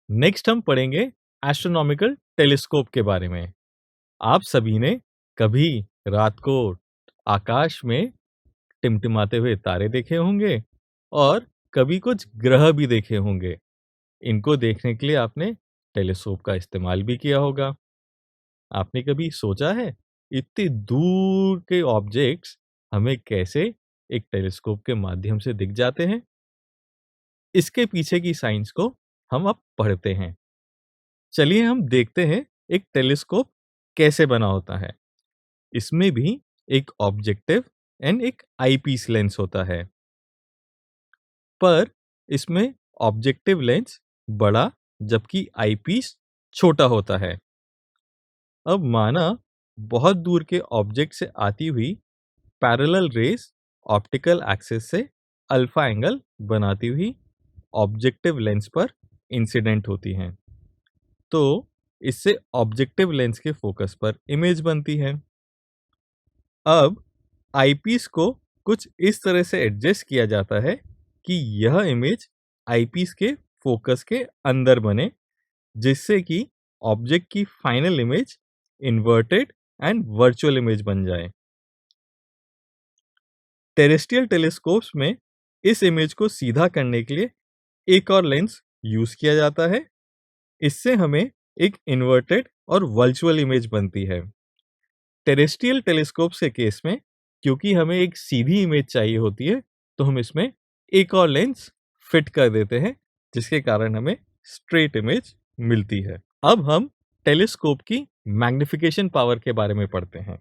Next हम पढ़ेंगे astronomical telescope के बारे में। आप सभी ने कभी रात को आकाश में टिमटिमाते हुए तारे देखे होंगे और कभी कुछ ग्रह भी देखे होंगे। इनको देखने के लिए आपने टेलीस्कोप का इस्तेमाल भी किया होगा। आपने कभी सोचा है इतनी दूर के ऑब्जेक्ट्स हमें कैसे एक टेलीस्कोप के माध्यम से दिख जाते हैं? इसके पीछे की साइंस को हम अब पढ़ते हैं। चलिए हम देखते हैं एक टेलीस्कोप कैसे बना होता है। इसमें भी एक ऑब्जेक्टिव एंड एक आईपीस लेंस होता है, पर इसमें ऑब्जेक्टिव लेंस बड़ा जबकि आईपीस छोटा होता है। अब माना बहुत दूर के ऑब्जेक्ट से आती हुई पैरेलल रेस ऑप्टिकल एक्सिस से अल्फा एंगल बनाती हुई ऑब्जेक्टिव लेंस पर इंसिडेंट होती हैं। तो इससे ऑब्जेक्टिव लेंस के फोकस पर इमेज बनती है। अब आईपीस को कुछ इस तरह से एडजस्ट किया जाता है कि यह इमेज आईपीस के फोकस के अंदर बने, जिससे कि ऑब्जेक्ट की final image inverted and virtual image बन जाए। टेरेस्ट्रियल टेलीस्कोप्स में इस इमेज को सीधा करने के लिए एक और लेंस यूज किया जाता है। इससे हमें एक इन्वर्टेड और वर्चुअल इमेज बनती है। टेरेस्ट्रियल टेलीस्कोप्स के केस में क्योंकि हमें एक सीधी इमेज चाहिए होती है, तो हम इसमें एक और लेंस फिट कर देते हैं, जिसके कारण हमें स्ट्रेट इमेज मिलती है। अब हम टेलीस्कोप की मैग्निफिकेशन पावर के बारे में पढ़ते हैं।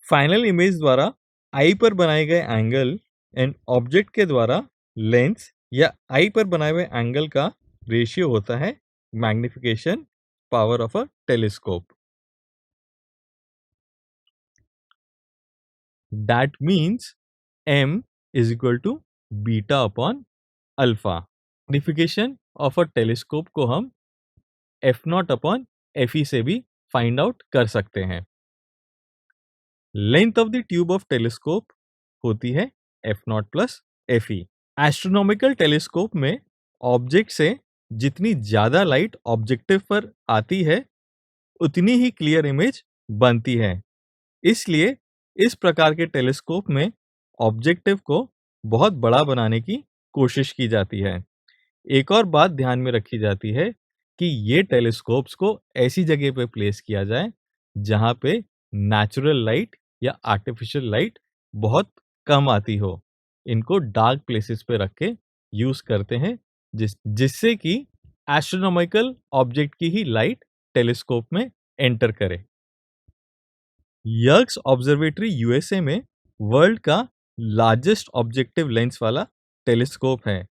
फाइनल इमेज द्वारा आई पर बनाए गए एंगल एंड ऑब्जेक्ट के द्वारा लेंस या आई पर बनाए हुए एंगल का रेशियो होता है magnification power of a telescope. That means m is equal to beta upon alpha. Magnification of a telescope को हम f नॉट अपॉन fe से भी फाइंड आउट कर सकते हैं। Length of the tube of telescope होती है f not plus fe। Astronomical telescope में ऑब्जेक्ट से जितनी ज्यादा लाइट ऑब्जेक्टिव पर आती है, उतनी ही क्लियर इमेज बनती है। इसलिए इस प्रकार के टेलीस्कोप में ऑब्जेक्टिव को बहुत बड़ा बनाने की कोशिश की जाती है। एक और बात ध्यान में रखी जाती है कि ये टेलीस्कोप्स को ऐसी जगह पे प्लेस किया जाए जहां पे नेचुरल लाइट या आर्टिफिशियल लाइट बहुत कम आती हो। इनको डार्क प्लेसेस पे रख के यूज करते हैं, जिससे कि एस्ट्रोनॉमिकल ऑब्जेक्ट की ही लाइट टेलीस्कोप में एंटर करे। यर्क्स ऑब्जर्वेटरी यूएसए में वर्ल्ड का लार्जेस्ट ऑब्जेक्टिव लेंस वाला टेलीस्कोप है।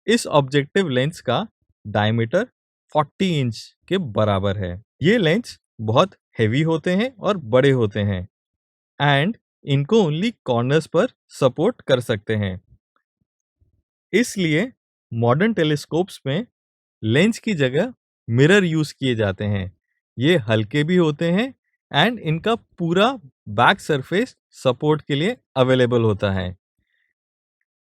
इस ऑब्जेक्टिव लेंस का डायमीटर 40 इंच के बराबर है। ये लेंस बहुत हेवी होते हैं और बड़े होते हैं एंड इनको ओनली कॉर्नर्स पर सपोर्ट कर सकते हैं। इसलिए मॉडर्न टेलीस्कोप्स में लेंस की जगह मिरर यूज किए जाते हैं। ये हल्के भी होते हैं एंड इनका पूरा बैक सरफेस सपोर्ट के लिए अवेलेबल होता है।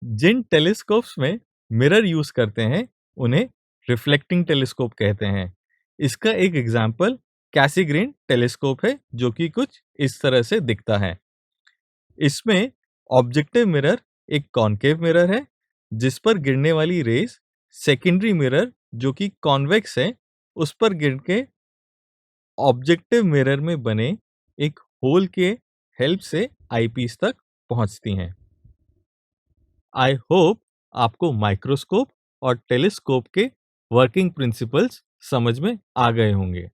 जिन टेलीस्कोप्स में मिरर यूज करते हैं उन्हें रिफ्लेक्टिंग टेलीस्कोप कहते हैं। इसका एक एग्जांपल कैसीग्रेन टेलीस्कोप है, जो कि कुछ इस तरह से दिखता है। इसमें ऑब्जेक्टिव मिरर एक कॉनकेव मिरर है, जिस पर गिरने वाली रेस सेकेंडरी मिरर जो कि कॉन्वेक्स है, उस पर गिर के ऑब्जेक्टिव मिरर में बने एक होल के हेल्प से आईपीस तक पहुंचती हैं। आई होप आपको माइक्रोस्कोप और टेलीस्कोप के वर्किंग प्रिंसिपल्स समझ में आ गए होंगे।